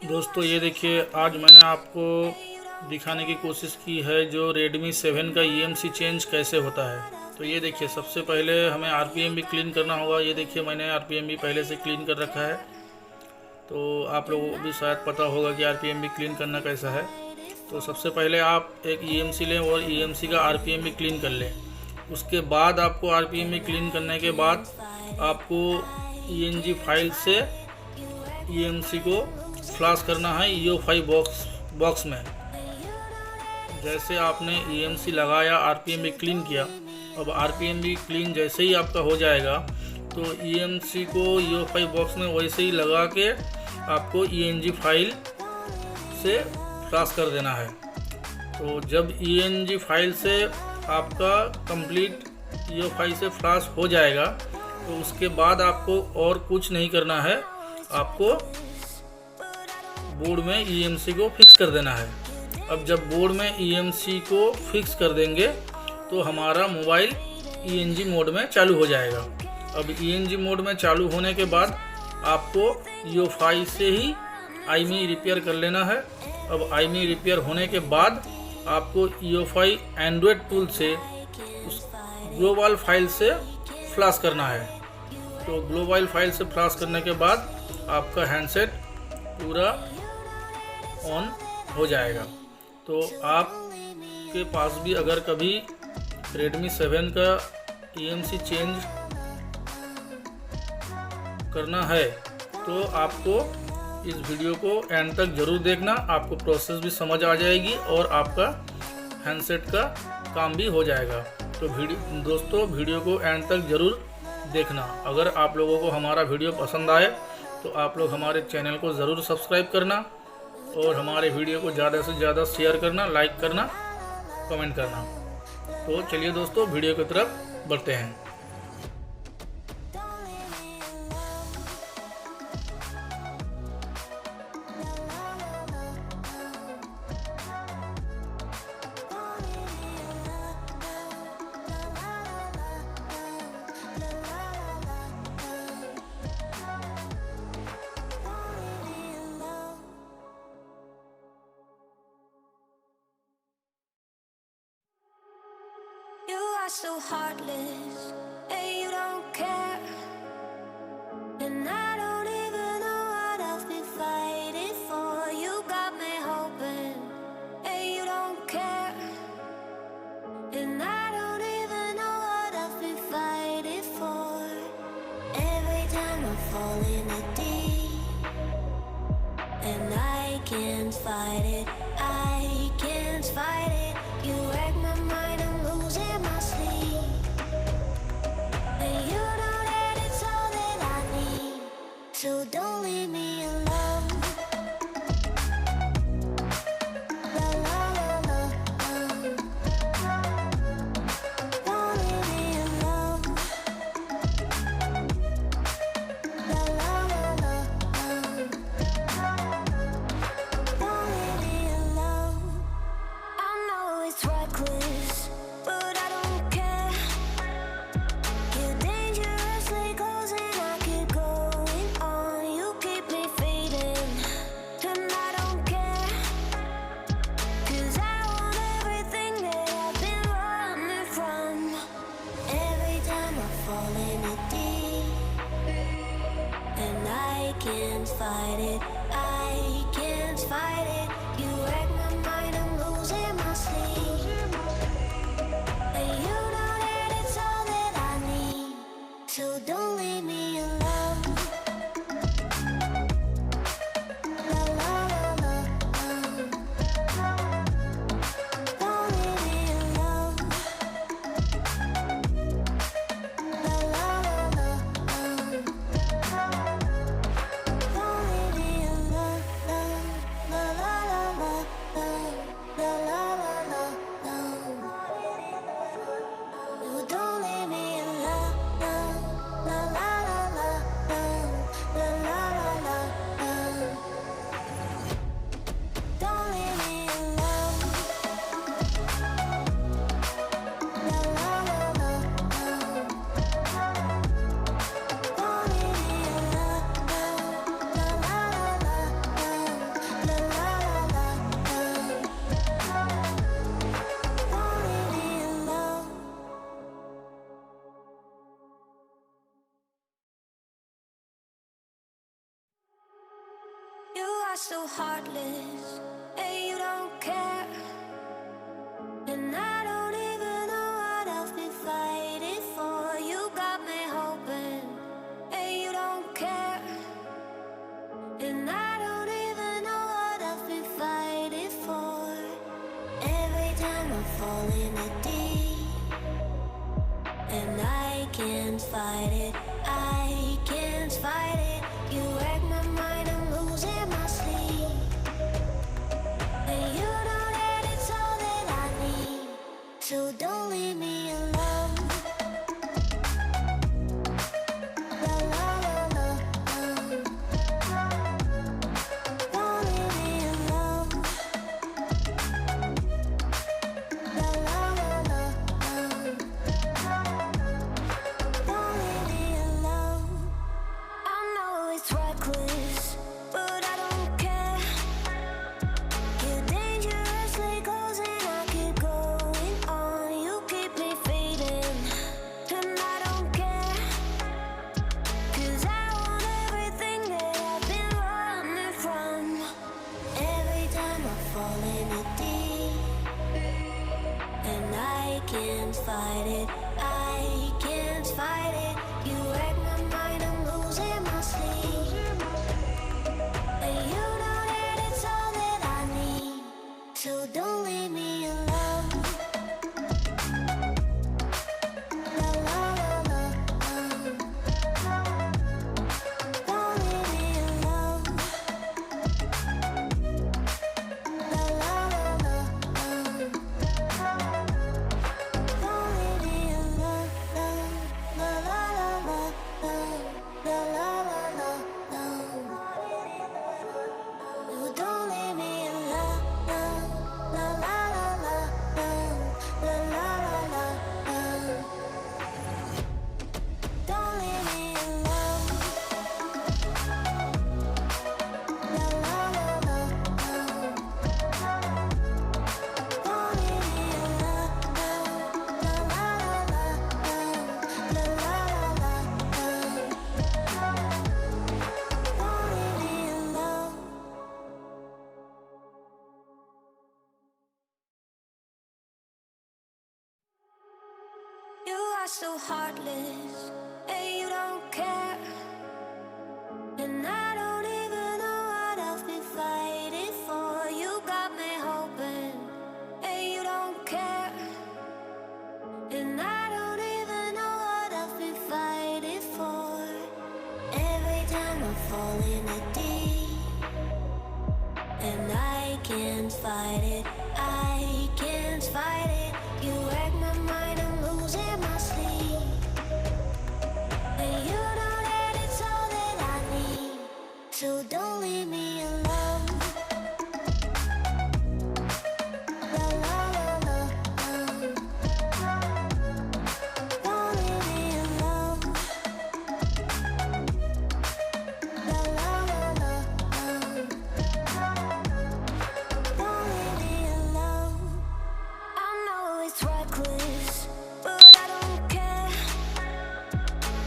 दोस्तों ये देखिए, आज मैंने आपको दिखाने की कोशिश की है जो Redmi 7 का EMC चेंज कैसे होता है। तो ये देखिए, सबसे पहले हमें RPM भी क्लीन करना होगा। ये देखिए, मैंने RPM भी पहले से क्लीन कर रखा है। तो आप लोगों को भी शायद पता होगा कि RPM भी क्लीन करना कैसा है। तो सबसे पहले आप एक EMC लें और EMC का RPM भी क्लीन कर लें। उसके बाद आपको RPM भी क्लीन करने के बाद आपको ENG फाइल से EMC को फ्लैश करना है EO5 बॉक्स में। जैसे आपने EMC लगाया, RPM भी क्लीन किया, अब RPM भी क्लीन जैसे ही आपका हो जाएगा तो EMC को EO5 बॉक्स में वैसे ही लगा के आपको ENG फाइल से फ्लैश कर देना है। तो जब ENG फाइल से आपका कंप्लीट EO5 से फ्लैश हो जाएगा तो उसके बाद आपको और कुछ नहीं करना है, आपको बोर्ड में EMC को फिक्स कर देना है। अब जब बोर्ड में EMC को फिक्स कर देंगे तो हमारा मोबाइल ENG मोड में चालू हो जाएगा। अब ENG मोड में चालू होने के बाद आपको EO5 से ही IMEI रिपेयर कर लेना है। अब IMEI रिपेयर होने के बाद आपको EO5 एंड्रॉयड टूल से उस ग्लोबल फाइल से फ्लैश करना है। तो ग्लोबल फाइल से फ्लैश करने के बाद आपका हैंडसेट पूरा ऑन हो जाएगा। तो आपके पास भी अगर कभी Redmi 7 का EMC चेंज करना है तो आपको इस वीडियो को एंड तक ज़रूर देखना। आपको प्रोसेस भी समझ आ जाएगी और आपका हैंडसेट का काम भी हो जाएगा। तो दोस्तों वीडियो को एंड तक ज़रूर देखना। अगर आप लोगों को हमारा वीडियो पसंद आए तो आप लोग हमारे चैनल को ज़रूर सब्सक्राइब करना और हमारे वीडियो को ज़्यादा से ज़्यादा शेयर करना, लाइक करना, कमेंट करना। तो चलिए दोस्तों, वीडियो की तरफ बढ़ते हैं। You are so heartless, and you don't care. And I don't even know what I've been fighting for. You got me hoping, and you don't care. And I don't even know what I've been fighting for. Every time I fall in a deep, and I can't fight it, I can't fight it. You wreck my mind, I'm losing my sleep. And you know that it's all that I need, so don't leave me alone. La la la la, don't leave me alone. La la la la, don't leave me alone. I know it's reckless, but I don't care. You're dangerously close and I keep going on. You keep me fading, and I don't care. 'Cause I want everything that I've been running from. Every time I fall in a deep, and I can't fight it, I can't fight it. You wreck my mind, I'm losing my sleep. And you know that it's all that I need, so don't leave me alone. La la la la, don't leave me alone. La la la la, don't leave me alone. are so heartless, and you don't care. And I don't even know what I've been fighting for. You got me hoping, and you don't care. And I don't even know what I've been fighting for. Every time I fall in a deep, and I can't fight it, I can't fight it. You wreck my mind, I'm losing my sleep. And you know that it's all that I need, so don't leave me alone. La la la la, don't leave me alone. La la la la, don't leave me alone. I know it's reckless, but I don't care. You're dangerously close and I keep going on. You keep me fading, and I don't care. 'Cause I want everything that I've been running from. Every time I fall in it deep, and I can't fight it, I can't fight it. You wreck my mind, I'm losing my sleep. And you know that it's all that I need, so don't leave me alone. La la la la, don't leave me alone. La la la la, don't leave me alone. La la la la, la la la la, don't leave me alone. La la la la, la la la la, don't leave me alone. La la la la, don't leave me alone. La la la la, la la la la, don't leave me alone. You are so heartless, and you don't care. And I don't even know what I've been fighting for. You got me hoping, and you don't care. And I don't even know what I've been fighting for. Every time I fall in a deep, and I can't fight it, I can't fight it. You wreck my mind, I'm losing my sleep. And you know that it's all that I need, so don't leave me alone. La la la la, don't leave me alone. La la la la, don't leave me alone. I know it's reckless, but I don't care.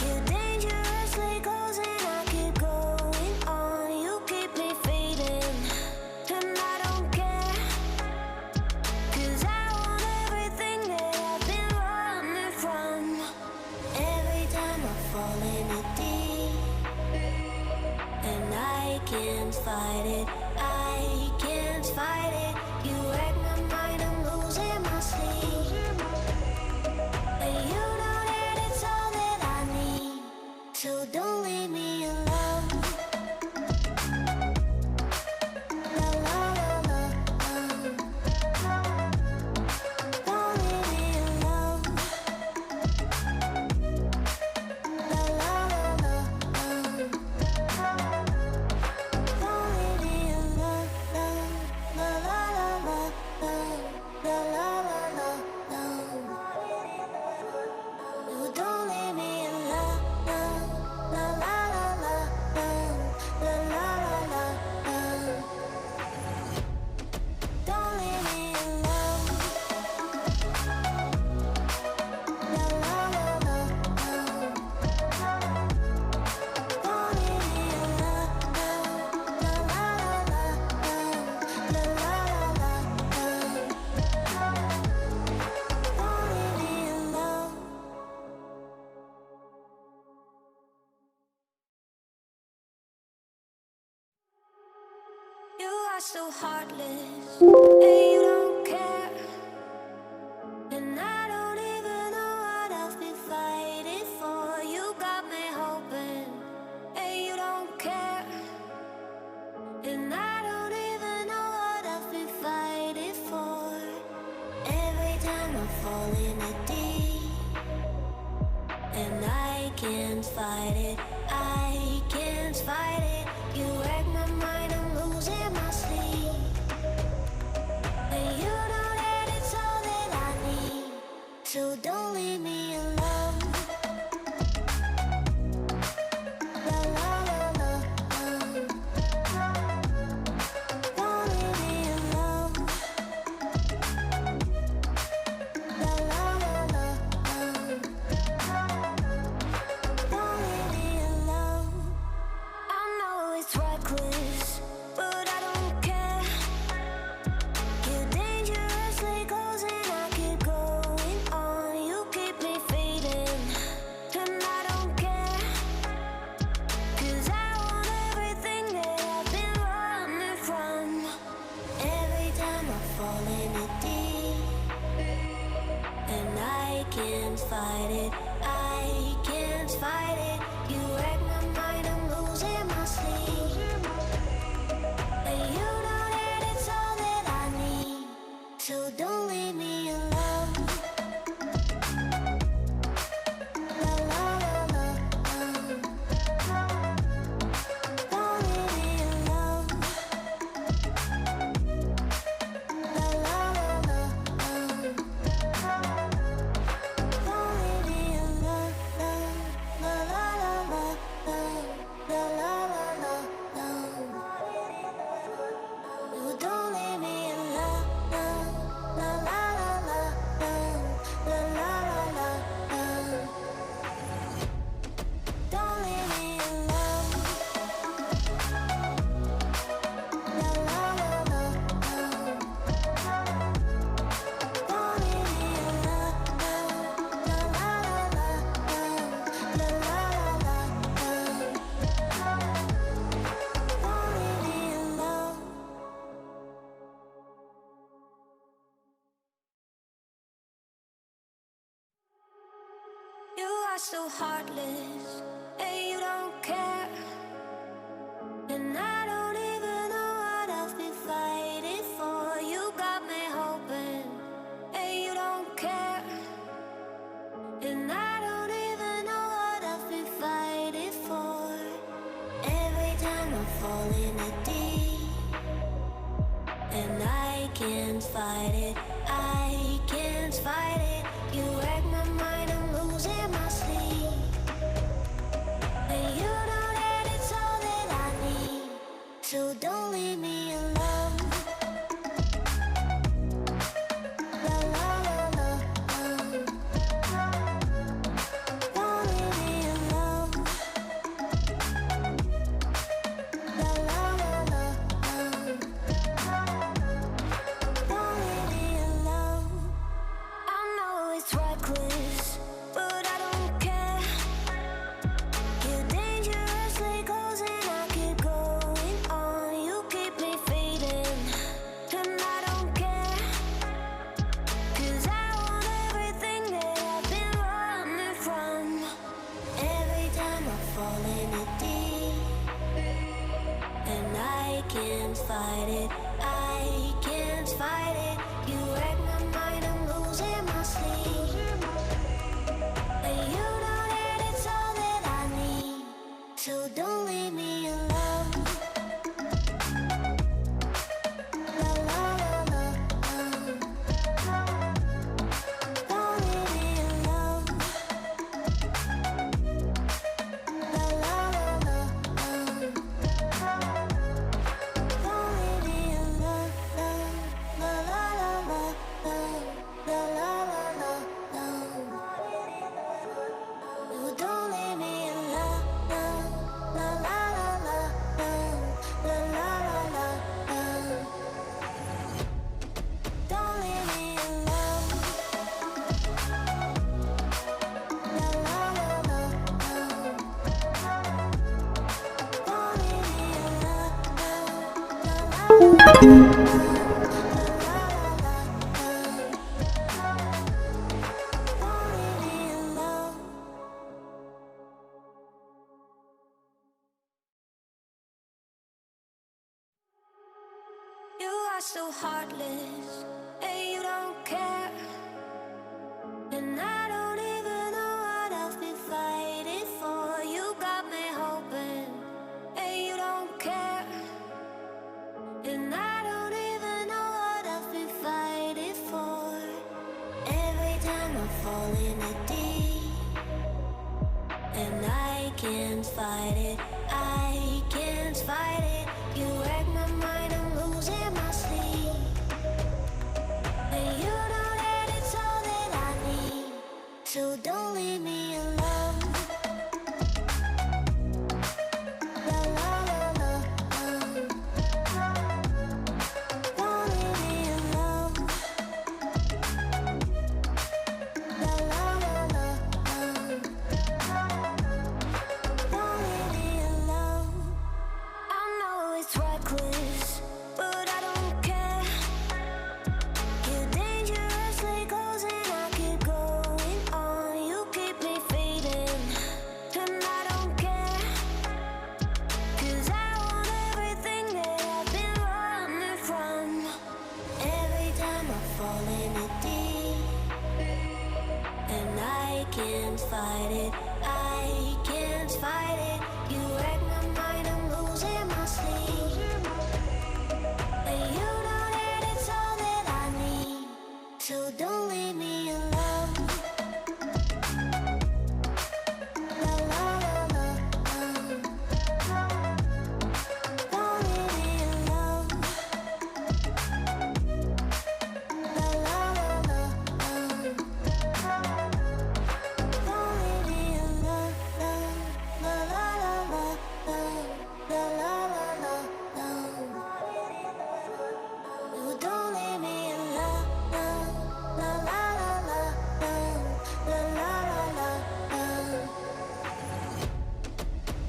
You're dangerously close and I keep going on. You keep me fading, and I don't care. 'Cause I want everything that I've been running from. Every time I fall in it deep, and I can't fight it, I can't fight it. You wreck my mind, I'm losing my sleep. And you know that it's all that I need, so don't leave me alone. La la la la, don't leave me alone. La la la la, don't leave me alone. La la are so heartless, and you don't care. And I don't even know what I've been fighting for. You got me hoping, and you don't care. And I don't even know what I've been fighting for. Every time I fall in a deep, and I can't fight it, I can't fight it. You wreck my mind, I'm losing my sleep. And you know that it's all that I need, so don't leave me alone. La la la la, don't leave me alone. La la la la, don't leave me alone. I know it's reckless, but I don't care. You're dangerously close and I keep going on. You keep me fading, and I don't care. 'Cause I want everything that I've been running from. Every time I fall in it deep, and I can't fight it, I can't fight it. You wreck my mind, I'm losing my sleep. And you know that it's all that I need, so don't leave me alone. La la la la, don't leave me alone. La la la la, don't leave me alone. La la la la, la la la la, you don't leave me alone. La la la la, la la la la, don't leave me alone. La la la la, don't leave me alone. La la la la, la la la la, don't leave me alone. You are so heartless, and you don't care. And I don't even know what I've been fighting for. You got me hoping, and you don't care. And I don't even know what I've been fighting for. Every time I fall in a deep, and I can't fight it, I can't fight it. You wreck my mind, I'm losing my sleep. And you know that it's all that I need, so don't leave me alone. La la la la, don't leave me alone. La la la la, don't leave me alone. I know it's reckless, but I don't care. You're dangerously close and I keep going on. You keep me fading, and I don't care. 'Cause I want everything that I've been running from. Every time I fall in it deep, and I can't fight it, I can't fight it. You wreck my mind, I'm losing my sleep. And you know that it's all that I need, so don't leave me alone. La la la la, don't leave me alone. La la la la, don't leave me alone. La la la la, la la la la, you don't leave me alone. La la la You are so heartless, and you don't care. And I don't even know what I've been fighting for. You got me hoping, and you don't care. And I don't even know what I've been fighting for. Every time I fall in the deep, and I can't fight it, I can't fight it. You wreck my mind, I'm losing my sleep. And you know that it's all that I need, so don't leave me alone. La la la la, don't leave me alone. La la la la, don't leave me alone. I know it's reckless, but I don't care. You're dangerously close and I keep going on. You keep me fading, and I don't care. 'Cause I want everything that I've been running from. Every time I fall in it deep, and I can't fight it, I can't fight it. You wreck my mind, I'm losing my sleep. And you know that it's all that I need, so don't leave me alone. La la la la, don't leave me alone. La la la la, don't leave me alone. La la la la, la la la la, you don't leave me alone. La la la la, la la la la,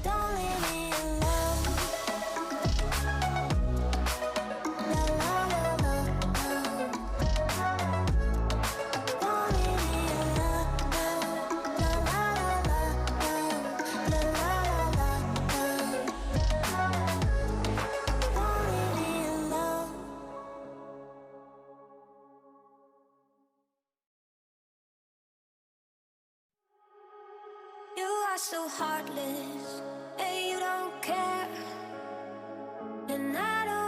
don't leave me alone. La la la la, don't leave me alone. La la la la, la la la la, don't leave me alone. You are so heartless, and you don't care. And I don't